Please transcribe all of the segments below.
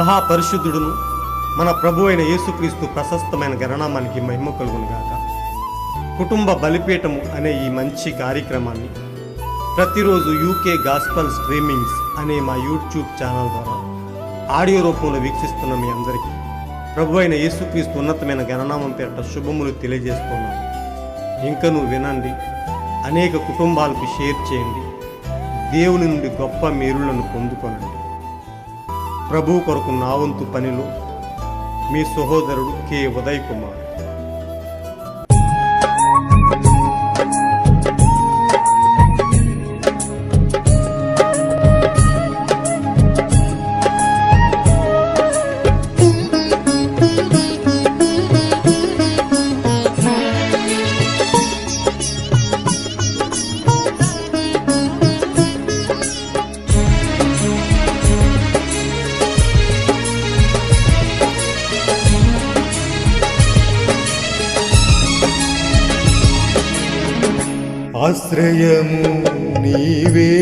మహాపరిశుద్ధుడును మన ప్రభు అయిన యేసుక్రీస్తు ప్రశస్తమైన గణనామానికి మహిమ కలుగునుగాక. కుటుంబ బలిపీఠము అనే ఈ మంచి కార్యక్రమాన్ని ప్రతిరోజు యూకే గాస్పల్ స్ట్రీమింగ్స్ అనే మా యూట్యూబ్ ఛానల్ ద్వారా ఆడియో రూపంలో వీక్షిస్తున్న మీ అందరికీ ప్రభు అయిన యేసుక్రీస్తు ఉన్నతమైన గణనామం పేరిట శుభములు తెలియజేస్తున్నాను. ఇంకనూ వినండి, అనేక కుటుంబాలకు షేర్ చేయండి, దేవుని నుండి గొప్ప మేలులను పొందుకొనండి. ప్రభు కొరకు నా వంతు పనిలో మీ సహోదరుడు కె ఉదయ్ కుమార్. ఆశ్రయము నీవే,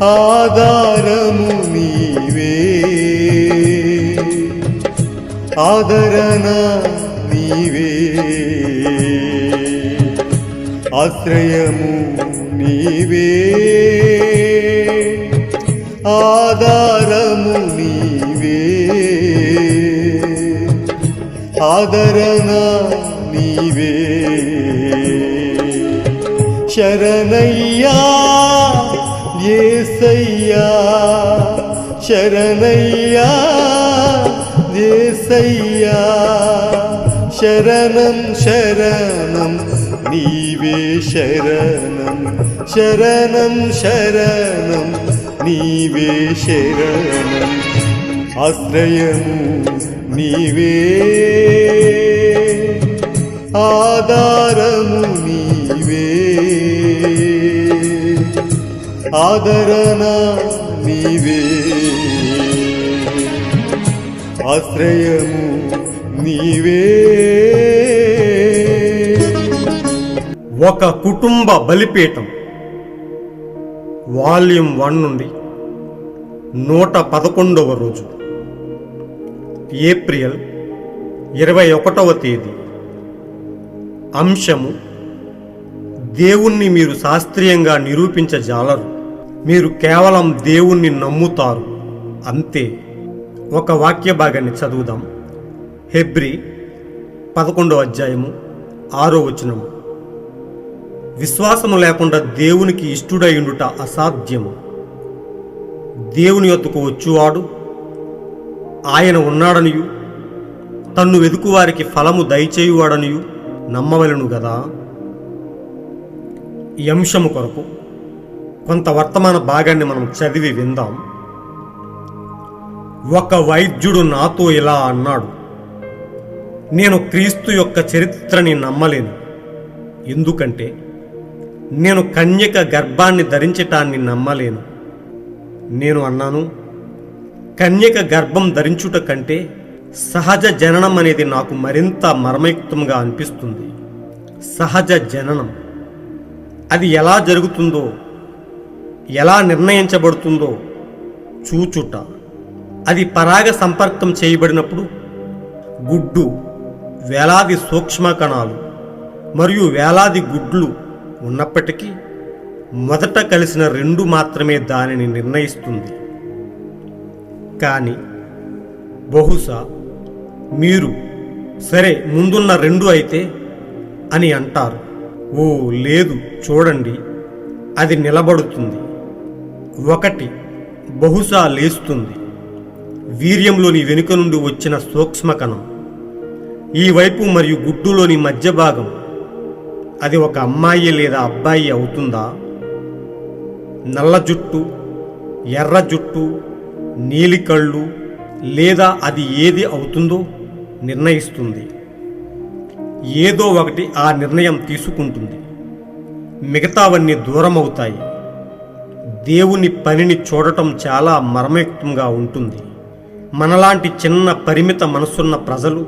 ఆధారము నీవే, ఆదరణ నీవే. ఆశ్రయము నీవే, ఆధారము నీవే, ఆదరణ నీవే. శరణయ్యా యేసయ్యా, శరణయ్యా యేసయ్యా, శరణం శరణం నీవే, శరణం శరణం శరణం నీవే, శరణం. ఆశ్రయము నీవే, ఆధారము నీవే, ఆదరణ నీవే. ఆశ్రయము నీవే. ఒక కుటుంబ బలిపీఠం వాల్యూమ్ 1 నుండి 111వ రోజు, ఏప్రిల్ 21వ తేదీ. అంశము: దేవుణ్ణి మీరు శాస్త్రీయంగా నిరూపించజాలరు, మీరు కేవలం దేవుణ్ణి నమ్ముతారు అంతే. ఒక వాక్య భాగాన్ని చదువుదాం. హెబ్రీ 11వ అధ్యాయము 6వ వచనము: విశ్వాసము లేకుండా దేవునికి ఇష్టుడయుండుట అసాధ్యము. దేవుని యొద్దకు వచ్చువాడు ఆయన ఉన్నాడనియు తన్ను వెదుకువారికి ఫలము దయచేయువాడనియు నమ్మవలెను గదా. ఈ అంశము కొరకు కొంత వర్తమాన భాగాన్ని మనం చదివి విందాం. ఒక వైద్యుడు నాతో ఇలా అన్నాడు: నేను క్రీస్తు యొక్క చరిత్రని నమ్మలేను, ఎందుకంటే నేను కన్యక గర్భాన్ని ధరించటాన్ని నమ్మలేను. నేను అన్నాను, కన్యక గర్భం ధరించుట కంటే సహజ జననం అనేది నాకు మరింత మర్మయుక్తంగా అనిపిస్తుంది. సహజ జననం అది ఎలా జరుగుతుందో, ఎలా నిర్ణయించబడుతుందో చూచుట. అది పరాగ సంపర్కం చేయబడినప్పుడు గుడ్డు వేలాది సూక్ష్మ కణాలు మరియు వేలాది గుడ్లు ఉన్నప్పటికీ మొదట కలిసిన 2 మాత్రమే దానిని నిర్ణయిస్తుంది. కానీ బహుశా మీరు సరే ముందున్న 2 అయితే అని అంటారు. ఓ లేదు, చూడండి, అది నిలబడుతుంది. 1 బహుశా లేస్తుంది. వీర్యంలోని వెనుక నుండి వచ్చిన సూక్ష్మకణం ఈ వైపు మరియు గుడ్డులోని మధ్య భాగం, అది ఒక అమ్మాయి లేదా అబ్బాయి అవుతుందా? నల్ల జుట్టు, ఎర్ర జుట్టు, నీలి కళ్ళు, లేదా అది ఏది అవుతుందో నిర్ణయిస్తుంది. ఏదో ఒకటి ఆ నిర్ణయం తీసుకుంటుంది. మిగతావన్నీ దూరం అవుతాయి. దేవుని పనిని చూడటం చాలా మర్మయుక్తంగా ఉంటుంది. మనలాంటి చిన్న పరిమిత మనసున్న ప్రజలు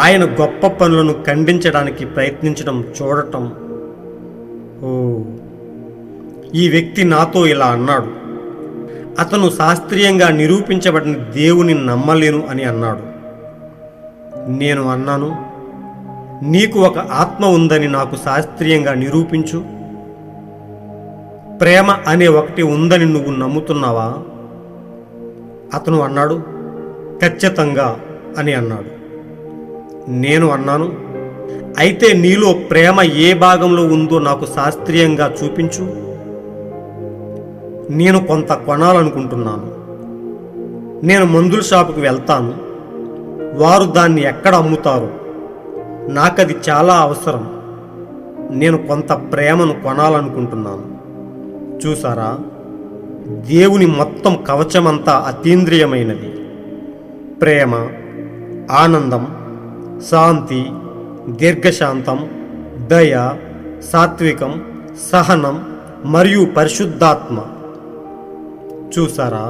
ఆయన గొప్ప పనులను ఖండించడానికి ప్రయత్నించడం చూడటం. ఓ, ఈ వ్యక్తి నాతో ఇలా అన్నాడు, అతను శాస్త్రీయంగా నిరూపించబడిన దేవుని నమ్మలేను అని అన్నాడు. నేను అన్నాను, నీకు ఒక ఆత్మ ఉందని నాకు శాస్త్రీయంగా నిరూపించు. ప్రేమ అనే ఒకటి ఉందని నువ్వు నమ్ముతున్నావా? అతను అన్నాడు, ఖచ్చితంగా అని అన్నాడు. నేను అన్నాను, అయితే నీలో ప్రేమ ఏ భాగంలో ఉందో నాకు శాస్త్రీయంగా చూపించు. నేను కొంత కొనాలనుకుంటున్నాను. నేను మందుల షాపుకి వెళ్తాను. వారు దాన్ని ఎక్కడ అమ్ముతారు? నాకది చాలా అవసరం. నేను కొంత ప్రేమను కొనాలనుకుంటున్నాను. చూసారా, దేవుని మొత్తం కవచమంతా అతీంద్రియమైనది. ప్రేమ, ఆనందం, శాంతి, దీర్ఘశాంతం, దయ, సాత్వికం, సహనం మరియు పరిశుద్ధాత్మ. చూసారా,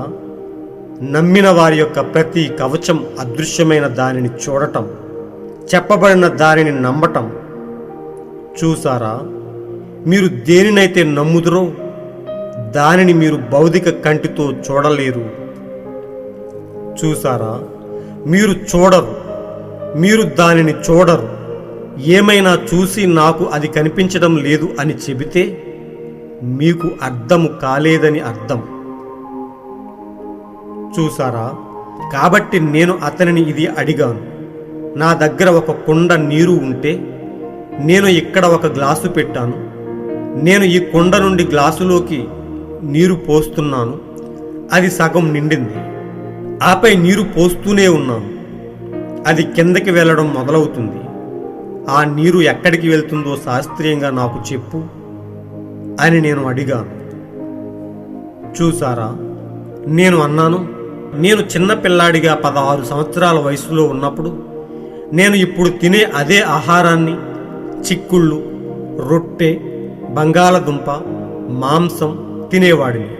నమ్మిన వారి యొక్క ప్రతి కవచం అదృశ్యమైన దానిని చూడటం, చెప్పబడిన దానిని నమ్మటం. చూసారా, మీరు దేనినైతే నమ్ముదురో దానిని మీరు భౌతిక కంటితో చూడలేరు. చూసారా, మీరు చూడరు, మీరు దానిని చూడరు. ఏమైనా చూసి నాకు అది కనిపించడం లేదు అని చెబితే మీకు అర్థము కాలేదని అర్థం. చూసారా, కాబట్టి నేను అతనిని ఇది అడిగాను. నా దగ్గర ఒక కుండ నీరు ఉంటే నేను ఇక్కడ ఒక గ్లాసు పెట్టాను. నేను ఈ కుండ నుండి గ్లాసులోకి నీరు పోస్తున్నాను. అది సగం నిండింది. ఆపై నీరు పోస్తూనే ఉన్నాను. అది కిందకి వెళ్ళడం మొదలవుతుంది. ఆ నీరు ఎక్కడికి వెళ్తుందో శాస్త్రీయంగా నాకు చెప్పు అని నేను అడిగాను. చూసారా, నేను అన్నాను, నేను చిన్నపిల్లాడిగా 16 సంవత్సరాల వయసులో ఉన్నప్పుడు నేను ఇప్పుడు తినే అదే ఆహారాన్ని, చిక్కుళ్ళు, రొట్టె, బంగాళదుంప, మాంసం తినేవాడిని.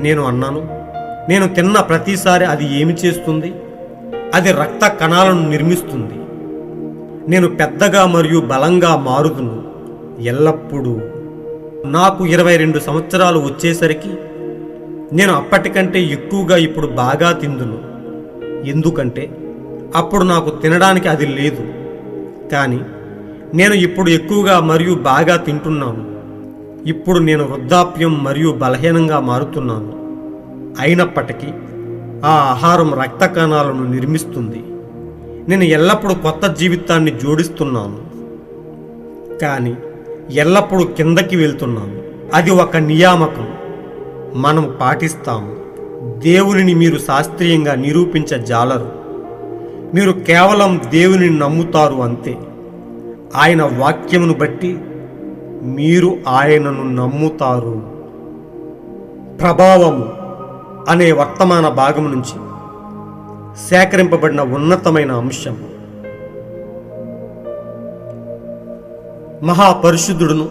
నేను అన్నాను, నేను తిన్న ప్రతిసారి అది ఏమి చేస్తుంది? అది రక్త కణాలను నిర్మిస్తుంది. నేను పెద్దగా మరియు బలంగా మారుదును. ఎల్లప్పుడూ నాకు 22 సంవత్సరాలు వచ్చేసరికి నేను అప్పటికంటే ఎక్కువగా ఇప్పుడు బాగా తిందును. ఎందుకంటే అప్పుడు నాకు తినడానికి అది లేదు. కానీ నేను ఇప్పుడు ఎక్కువగా మరియు బాగా తింటున్నాను. ఇప్పుడు నేను వృద్ధాప్యం మరియు బలహీనంగా మారుతున్నాను. అయినప్పటికీ ఆ ఆహారం రక్త కణాలను నిర్మిస్తుంది. నేను ఎల్లప్పుడూ కొత్త జీవితాన్ని జోడిస్తున్నాను, కానీ ఎల్లప్పుడూ కిందకి వెళ్తున్నాను. అది ఒక నియామకం. మనం పాటిస్తాము. దేవునిని మీరు శాస్త్రీయంగా నిరూపించజాలరు. మీరు కేవలం దేవునిని నమ్ముతారు అంతే. ఆయన వాక్యమును బట్టి మీరు ఆయనను నమ్ముతారు. ప్రభావము అనే వర్తమాన భాగం నుంచి సేకరింపబడిన ఉన్నతమైన అంశం. మహాపరిశుద్ధుడును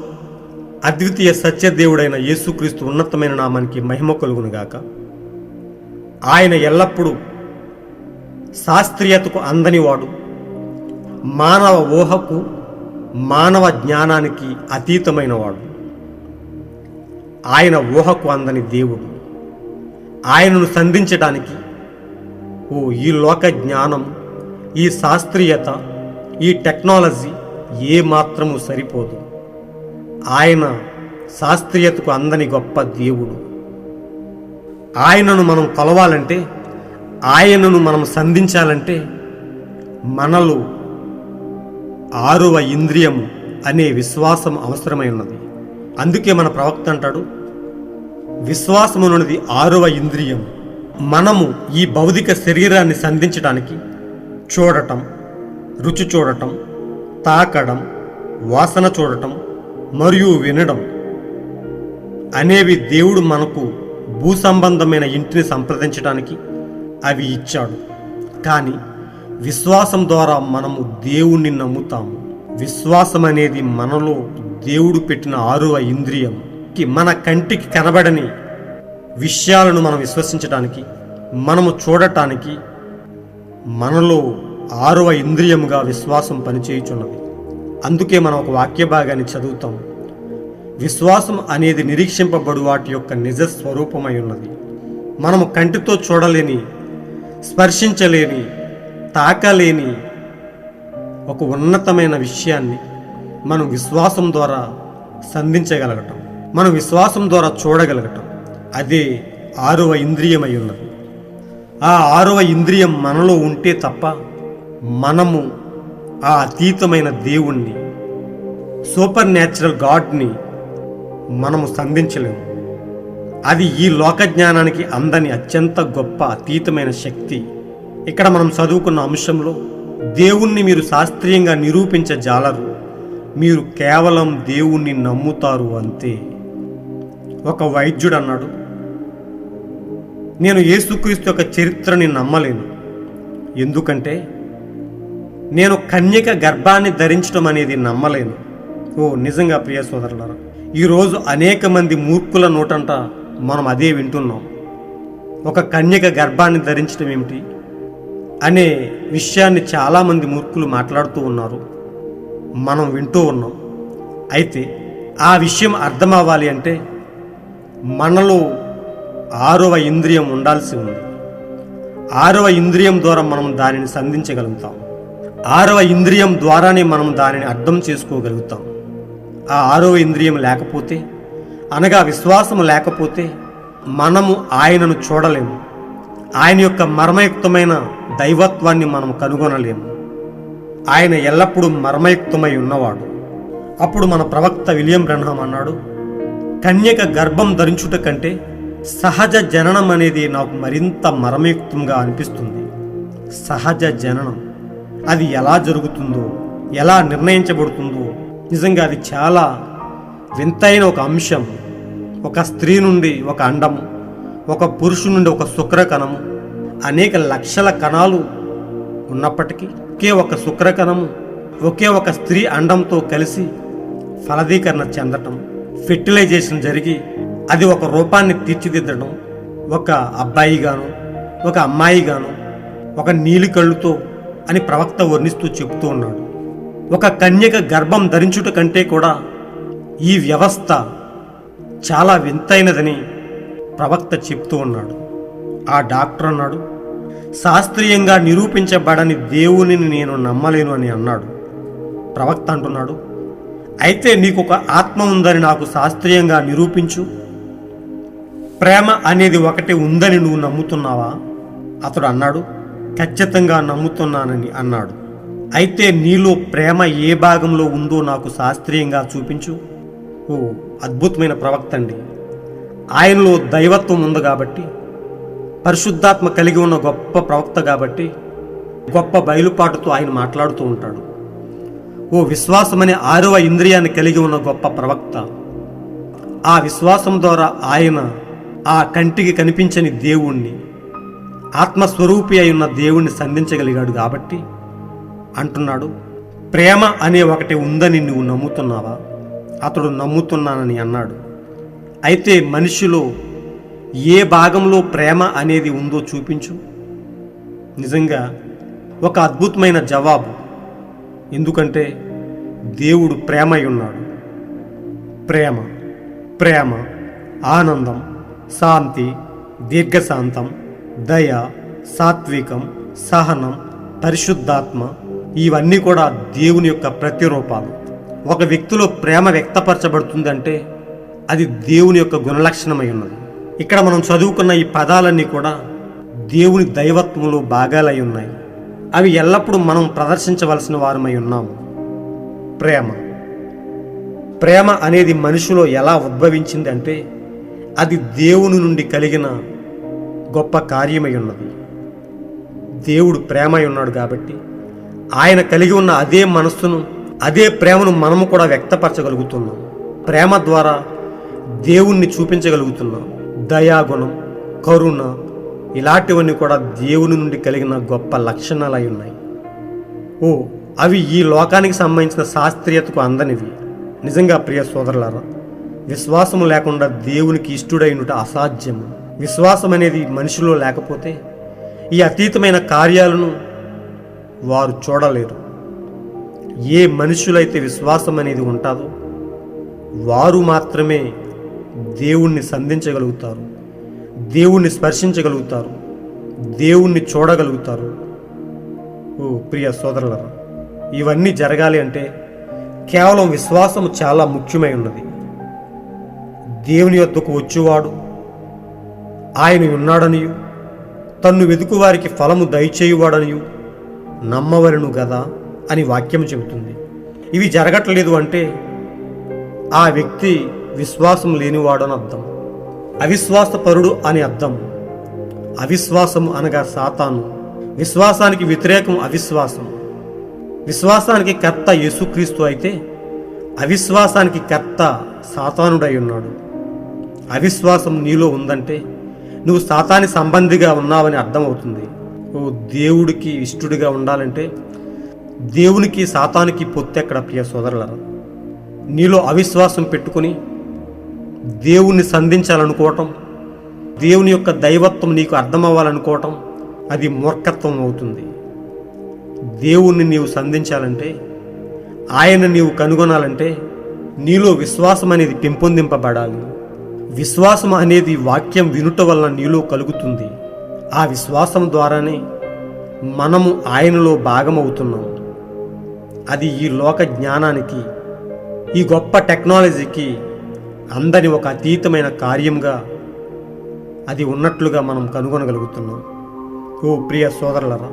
అద్వితీయ సత్యదేవుడైన యేసుక్రీస్తు ఉన్నతమైన నామానికి మహిమ కలుగునుగాక. ఆయన ఎల్లప్పుడూ శాస్త్రీయతకు అందనివాడు, మానవ ఊహకు, మానవ జ్ఞానానికి అతీతమైనవాడు. ఆయన ఊహకు అందని దేవుడు. ఆయనను సంధించడానికి ఈ లోక జ్ఞానం, ఈ శాస్త్రీయత, ఈ టెక్నాలజీ ఏమాత్రము సరిపోదు. ఆయన శాస్త్రీయతకు అందని గొప్ప దేవుడు. ఆయనను మనం కొలవాలంటే, ఆయనను మనం సంధించాలంటే మనలో 6వ ఇంద్రియము అనే విశ్వాసం అవసరమై ఉన్నది. అందుకే మన ప్రవక్త అంటాడు, విశ్వాసమునున్నది 6వ ఇంద్రియం. మనము ఈ భౌతిక శరీరాన్ని సంధించడానికి చూడటం, రుచి చూడటం, తాకడం, వాసన చూడటం మరియు వినడం అనేవి దేవుడు మనకు భూసంబంధమైన ఇంటిని సంప్రదించడానికి అవి ఇచ్చాడు. కానీ విశ్వాసం ద్వారా మనము దేవుణ్ణి నమ్ముతాము. విశ్వాసం అనేది మనలో దేవుడు పెట్టిన 6వ ఇంద్రియం. మన కంటికి కనబడని విషయాలను మనం విశ్వసించడానికి, మనము చూడటానికి మనలో 6వ ఇంద్రియముగా విశ్వాసం పనిచేయుచున్నది. అందుకే మనం ఒక వాక్య భాగాన్ని చదువుతాం. విశ్వాసం అనేది నిరీక్షింపబడు వాటి యొక్క నిజ స్వరూపమై ఉన్నది. మనము కంటితో చూడలేని, స్పర్శించలేని, తాకలేని ఒక ఉన్నతమైన విషయాన్ని మనం విశ్వాసం ద్వారా సంధించగలగటం, మనం విశ్వాసం ద్వారా చూడగలగటం, అదే 6వ ఇంద్రియమై ఉన్నది. ఆ 6వ ఇంద్రియం మనలో ఉంటే తప్ప మనము ఆ అతీతమైన దేవుణ్ణి, సూపర్ న్యాచురల్ గాడ్ని మనము సంధించలేము. అది ఈ లోక జ్ఞానానికి అందని అత్యంత గొప్ప అతీతమైన శక్తి. ఇక్కడ మనం చదువుకున్న అంశంలో దేవుణ్ణి మీరు శాస్త్రీయంగా నిరూపించజాలరు, మీరు కేవలం దేవుణ్ణి నమ్ముతారు అంతే. ఒక వైద్యుడు అన్నాడు, నేను యేసుక్రీస్తు యొక్క చరిత్రని నమ్మలేను, ఎందుకంటే నేను కన్యక గర్భాన్ని ధరించడం అనేది నమ్మలేను. ఓ నిజంగా ప్రియ సోదరులారా, ఈరోజు అనేక మంది మూర్ఖుల నోటంట మనం అదే వింటున్నాం. ఒక కన్యక గర్భాన్ని ధరించడం ఏమిటి అనే విషయాన్ని చాలామంది మూర్ఖులు మాట్లాడుతూ ఉన్నారు, మనం వింటూ ఉన్నాం. అయితే ఆ విషయం అర్థం అవ్వాలి అంటే మనలో 6వ ఇంద్రియం ఉండాల్సి ఉంది. 6వ ఇంద్రియం ద్వారా మనం దానిని సంధించగలుగుతాం. 6వ ఇంద్రియం ద్వారానే మనం దానిని అర్థం చేసుకోగలుగుతాం. ఆ 6వ ఇంద్రియం లేకపోతే, అనగా విశ్వాసం లేకపోతే మనము ఆయనను చూడలేము. ఆయన యొక్క మర్మయుక్తమైన దైవత్వాన్ని మనం కనుగొనలేము. ఆయన ఎల్లప్పుడూ మర్మయుక్తమై ఉన్నవాడు. అప్పుడు మన ప్రవక్త విలియం బ్రన్హాం అన్నాడు, కన్యక గర్భం ధరించుట కంటే సహజ జననం అనేది నాకు మరింత మర్మయుక్తంగా అనిపిస్తుంది. సహజ జననం అది ఎలా జరుగుతుందో, ఎలా నిర్ణయించబడుతుందో, నిజంగా అది చాలా వింతైన ఒక అంశం. ఒక స్త్రీ నుండి ఒక అండము, ఒక పురుషుని నుండి ఒక శుక్రకణము, అనేక లక్షల కణాలు ఉన్నప్పటికీ ఒకే ఒక శుక్రకణము ఒకే ఒక స్త్రీ అండంతో కలిసి ఫలదీకరణ చెందటం, ఫెర్టిలైజేషన్ జరిగి అది ఒక రూపాన్ని తీర్చిదిద్దడం, ఒక అబ్బాయిగాను ఒక అమ్మాయిగాను ఒక నీలి కళ్ళుతో అని ప్రవక్త వర్ణిస్తూ చెబుతూ ఉన్నాడు. ఒక కన్యక గర్భం ధరించుట కంటే కూడా ఈ వ్యవస్థ చాలా వింతైనదని ప్రవక్త చెప్తూ ఉన్నాడు. ఆ డాక్టర్ అన్నాడు, శాస్త్రీయంగా నిరూపించబడని దేవునిని నేను నమ్మలేను అని అన్నాడు. ప్రవక్త అంటున్నాడు, అయితే నీకు ఒక ఆత్మ ఉందని నాకు శాస్త్రీయంగా నిరూపించు. ప్రేమ అనేది ఒకటి ఉందని నువ్వు నమ్ముతున్నావా? అతడు అన్నాడు, ఖచ్చితంగా నమ్ముతున్నానని అన్నాడు. అయితే నీలో ప్రేమ ఏ భాగంలో ఉందో నాకు శాస్త్రీయంగా చూపించు. ఓ అద్భుతమైన ప్రవక్త అండి. ఆయనలో దైవత్వం ఉంది కాబట్టి, పరిశుద్ధాత్మ కలిగి ఉన్న గొప్ప ప్రవక్త కాబట్టి గొప్ప బయలుపాటుతో ఆయన మాట్లాడుతూ ఉంటాడు. ఓ విశ్వాసం అనే 6వ ఇంద్రియాన్ని కలిగి ఉన్న గొప్ప ప్రవక్త. ఆ విశ్వాసం ద్వారా ఆయన ఆ కంటికి కనిపించని దేవుణ్ణి, ఆత్మస్వరూపి అయి ఉన్న దేవుణ్ణి సంధించగలిగాడు కాబట్టి అంటున్నాడు, ప్రేమ అనే ఒకటి ఉందని నువ్వు నమ్ముతున్నావా? అతడు నమ్ముతున్నానని అన్నాడు. అయితే మనిషిలో ఏ భాగంలో ప్రేమ అనేది ఉందో చూపించు. నిజంగా ఒక అద్భుతమైన జవాబు. ఎందుకంటే దేవుడు ప్రేమై ఉన్నాడు. ప్రేమ, ప్రేమ, ఆనందం, శాంతి, దీర్ఘశాంతం, దయ, సాత్వికం, సహనం, పరిశుద్ధాత్మ, ఇవన్నీ కూడా దేవుని యొక్క ప్రతిరూపాలు. ఒక వ్యక్తిలో ప్రేమ వ్యక్తపరచబడుతుందంటే అది దేవుని యొక్క గుణలక్షణమై ఉన్నది. ఇక్కడ మనం చదువుకున్న ఈ పదాలన్నీ కూడా దేవుని దైవత్వంలో భాగాలై ఉన్నాయి. అవి ఎల్లప్పుడూ మనం ప్రదర్శించవలసిన వారమై ఉన్నాము. ప్రేమ, ప్రేమ అనేది మనిషిలో ఎలా ఉద్భవించింది అంటే అది దేవుని నుండి కలిగిన గొప్ప కార్యమై ఉన్నది. దేవుడు ప్రేమై ఉన్నాడు కాబట్టి ఆయన కలిగి ఉన్న అదే మనస్సును, అదే ప్రేమను మనము కూడా వ్యక్తపరచగలుగుతున్నాం. ప్రేమ ద్వారా దేవుణ్ణి చూపించగలుగుతున్నాం. దయాగుణం, కరుణ, ఇలాంటివన్నీ కూడా దేవుని నుండి కలిగిన గొప్ప లక్షణాలు అయి ఉన్నాయి. అవి ఈ లోకానికి సంబంధించిన శాస్త్రీయతకు అందనివి. నిజంగా ప్రియ సోదరులారా, విశ్వాసం లేకుండా దేవునికి ఇష్టుడైనట అసాధ్యము. విశ్వాసం అనేది మనిషిలో లేకపోతే ఈ అతీతమైన కార్యాలను వారు చూడలేరు. ఏ మనుషులైతే విశ్వాసం అనేది ఉంటుందో వారు మాత్రమే దేవుణ్ణి సంధించగలుగుతారు, దేవుణ్ణి స్పర్శించగలుగుతారు, దేవుణ్ణి చూడగలుగుతారు. ఓ ప్రియ సోదరులారా, ఇవన్నీ జరగాలి అంటే కేవలం విశ్వాసము చాలా ముఖ్యమై ఉన్నది. దేవుని యొద్దకు వచ్చేవాడు ఆయన ఉన్నాడనియు, తన్ను వెతుకు వారికి ఫలము దయచేయువాడనియు నమ్మవలను గదా అని వాక్యం చెబుతుంది. ఇవి జరగట్లేదు అంటే ఆ వ్యక్తి విశ్వాసం లేనివాడు అని అర్థం, అవిశ్వాసపరుడు అని అర్థం. అవిశ్వాసము అనగా సాతాను, విశ్వాసానికి వ్యతిరేకం అవిశ్వాసం. విశ్వాసానికి కర్త యేసుక్రీస్తు అయితే అవిశ్వాసానికి కర్త సాతానుడై ఉన్నాడు. అవిశ్వాసం నీలో ఉందంటే నువ్వు సాతాని సంబంధిగా ఉన్నావని అర్థమవుతుంది. ఓ దేవుడికి ఇష్టడిగా ఉండాలంటే దేవునికి సాతానికి పొత్తెక్కడ ప్రియ సోదరులారా? నీలో అవిశ్వాసం పెట్టుకుని దేవుణ్ణి సంధించాలనుకోవటం, దేవుని యొక్క దైవత్వం నీకు అర్థమవ్వాలనుకోవటం అది మూర్ఖత్వం అవుతుంది. దేవుణ్ణి నీవు సంధించాలంటే, ఆయన నీవు కనుగొనాలంటే నీలో విశ్వాసం అనేది పెంపొందింపబడాలి. విశ్వాసం అనేది వాక్యం వినుట వలన నీలో కలుగుతుంది. ఆ విశ్వాసం ద్వారానే మనము ఆయనలో భాగమవుతున్నాం. అది ఈ లోక జ్ఞానానికి, ఈ గొప్ప టెక్నాలజీకి అందని ఒక అతీతమైన కార్యంగా అది ఉన్నట్లుగా మనం కనుగొనగలుగుతున్నాం. ఓ ప్రియ సోదరులరా,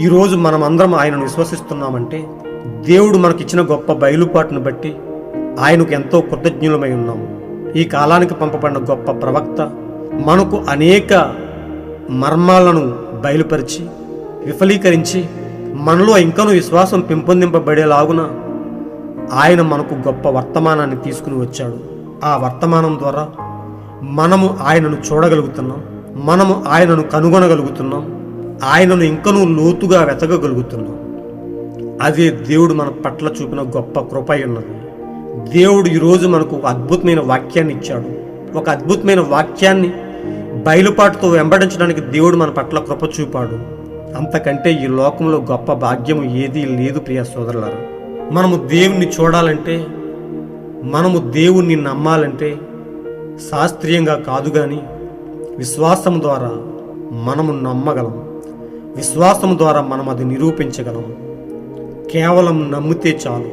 ఈరోజు మనం అందరం ఆయనను విశ్వసిస్తున్నామంటే దేవుడు మనకిచ్చిన గొప్ప బయలుపాటును బట్టి ఆయనకు ఎంతో కృతజ్ఞులమై ఉన్నాము. ఈ కాలానికి పంపబడిన గొప్ప ప్రవక్త మనకు అనేక మర్మాలను బయలుపరిచి విఫలీకరించి మనలో ఇంకనూ విశ్వాసం పెంపొందింపబడేలాగున ఆయన మనకు గొప్ప వర్తమానాన్ని తీసుకుని వచ్చాడు. ఆ వర్తమానం ద్వారా మనము ఆయనను చూడగలుగుతున్నాం, మనము ఆయనను కనుగొనగలుగుతున్నాం, ఆయనను ఇంకనూ లోతుగా వెతకగలుగుతున్నాం. అదే దేవుడు మన పట్ల చూపిన గొప్ప కృప ఉన్నది. దేవుడు ఈరోజు మనకు ఒక అద్భుతమైన వాక్యాన్ని ఇచ్చాడు. ఒక అద్భుతమైన వాక్యాన్ని బయలుపాటుతో వెంబడించడానికి దేవుడు మన పట్ల కృప చూపాడు. అంతకంటే ఈ లోకంలో గొప్ప భాగ్యము ఏదీ లేదు ప్రియ సోదరులారా. మనము దేవుణ్ణి చూడాలంటే, మనము దేవుణ్ణి నమ్మాలంటే శాస్త్రీయంగా కాదు కానీ విశ్వాసం ద్వారా మనము నమ్మగలం. విశ్వాసం ద్వారా మనం అది నిరూపించగలం. కేవలం నమ్మితే చాలు.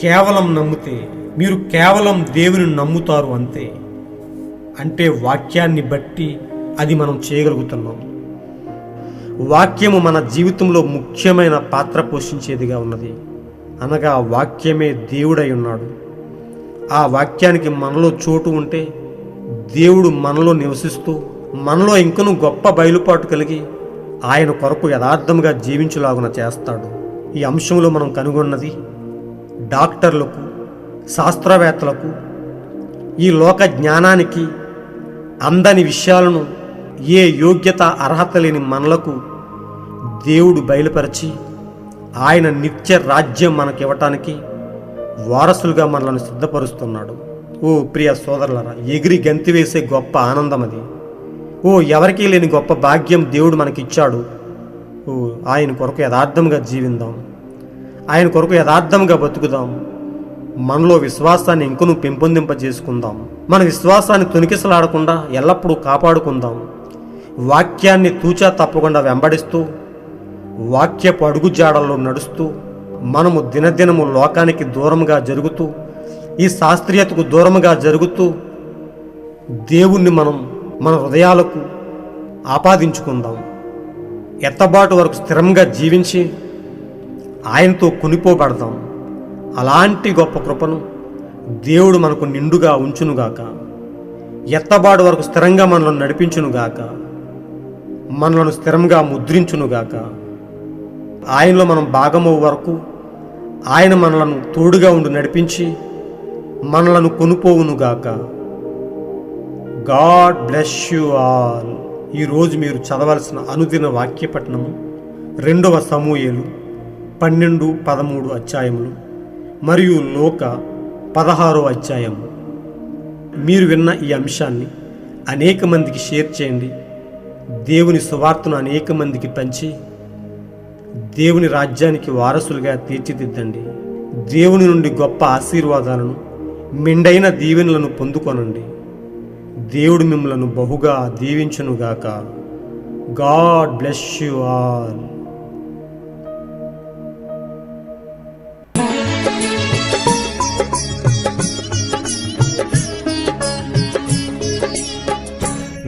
కేవలం నమ్మితే, మీరు కేవలం దేవుని నమ్ముతారు అంతే. అంటే వాక్యాన్ని బట్టి అది మనం చేయగలుగుతున్నాం. వాక్యము మన జీవితంలో ముఖ్యమైన పాత్ర పోషించేదిగా ఉన్నది. అనగా వాక్యమే దేవుడై ఉన్నాడు. ఆ వాక్యానికి మనలో చోటు ఉంటే దేవుడు మనలో నివసిస్తూ మనలో ఇంకనూ గొప్ప బయలుపాటు కలిగి ఆయన కొరకు యథార్థంగా జీవించులాగున చేస్తాడు. ఈ అంశంలో మనం కనుగొన్నది డాక్టర్లకు, శాస్త్రవేత్తలకు, ఈ లోక జ్ఞానానికి అందని విషయాలను ఏ యోగ్యత అర్హత లేని మనలకు దేవుడు బయలుపరిచి ఆయన నిత్య రాజ్యం మనకివ్వటానికి వారసులుగా మనల్ని సిద్ధపరుస్తున్నాడు. ఓ ప్రియ సోదరులారా, ఎగిరి గంతి వేసే గొప్ప ఆనందం అది. ఓ ఎవరికీ లేని గొప్ప భాగ్యం దేవుడు మనకిచ్చాడు. ఓ ఆయన కొరకు యథార్థంగా జీవిందాం, ఆయన కొరకు యథార్థంగా బతుకుదాం. మనలో విశ్వాసాన్ని ఇంకనూ పెంపొందింపజేసుకుందాం. మన విశ్వాసాన్ని తొణికిసలాడకుండా ఎల్లప్పుడూ కాపాడుకుందాం. వాక్యాన్ని తూచా తప్పకుండా వెంబడిస్తూ, వాక్యపు అడుగుజాడల్లో నడుస్తూ, మనము దినదినము లోకానికి దూరంగా జరుగుతూ, ఈ శాస్త్రీయతకు దూరముగా జరుగుతూ దేవుణ్ణి మనం మన హృదయాలకు ఆపాదించుకుందాం. ఎత్తబాటు వరకు స్థిరంగా జీవించి ఆయనతో కొనిపోబడదాం. అలాంటి గొప్ప కృపను దేవుడు మనకు నిండుగా ఉంచునుగాక. ఎత్తబాటు వరకు స్థిరంగా మనల్ని నడిపించునుగాక, మనలను స్థిరంగా ముద్రించునుగాక. ఆయనలో మనం భాగమవు వరకు ఆయన మనలను తోడుగా ఉండి నడిపించి మనలను కొనుపోవునుగాక. God bless you all. ఈరోజు మీరు చదవాల్సిన అనుదిన వాక్యపట్నము 2వ సమూయేలు 12-13 అధ్యాయములు మరియు లోక 16వ అధ్యాయము. మీరు విన్న ఈ అంశాన్ని అనేక మందికి షేర్ చేయండి. దేవుని సువార్తను అనేక మందికి పంచి దేవుని రాజ్యానికి వారసులుగా తీర్చిదిద్దండి. దేవుని నుండి గొప్ప ఆశీర్వాదాలను, మెండైన దీవెనలను పొందుకొనండి. దేవుడు మిమ్మలను బహుగా దీవించునుగాక. God bless you all.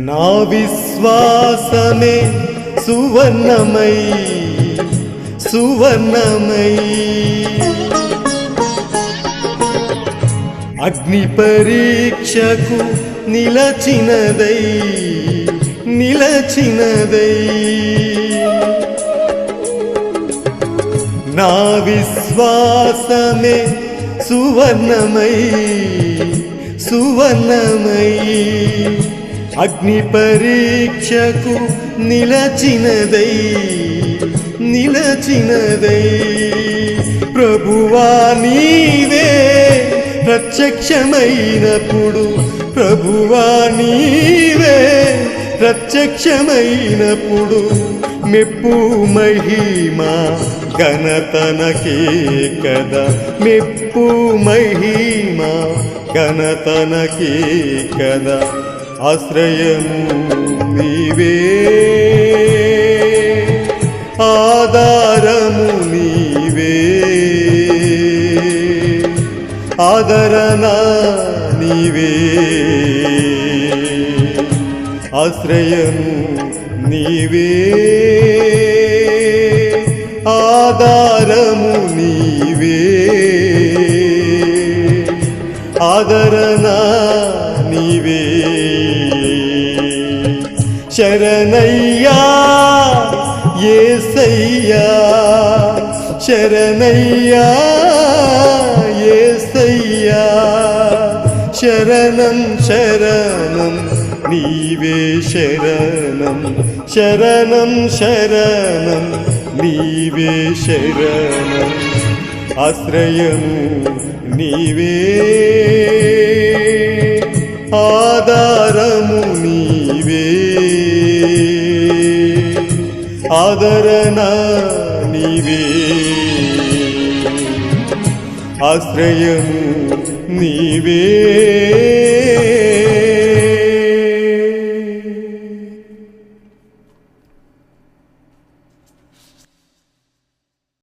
నా విశ్వాసమే సువర్ణమై సువర్ణమై అగ్ని పరీక్షకు నిలచినదై నిలచినదై నా విశ్వాసమే సువర్ణమై సువర్ణమై అగ్ని పరీక్షకు నిలచినదై నిలచినదై ప్రభువా నీవే ప్రత్యక్షమైనప్పుడు ప్రభువా నీవే ప్రత్యక్షమైనప్పుడు మెప్పు మహిమ ఘనతనకే కదా మెప్పు మహిమ ఘనతనకే కదా ఆశ్రయము నీవే ఆధారము నీవే ఆదరణ నీవే ఆశ్రయము నీవే ఆధారము నీవే ఆదరణ నీవే శరణయ్యా యేసయ్యా శరణయ్యా యేసయ్యా శరణం శరణం నీవే శరణం శరణం శరణం నీవే శరణం ఆశ్రయము నీవే ఆధారము నీవే ఆదరణ నీవే ఆశ్రయము నీవే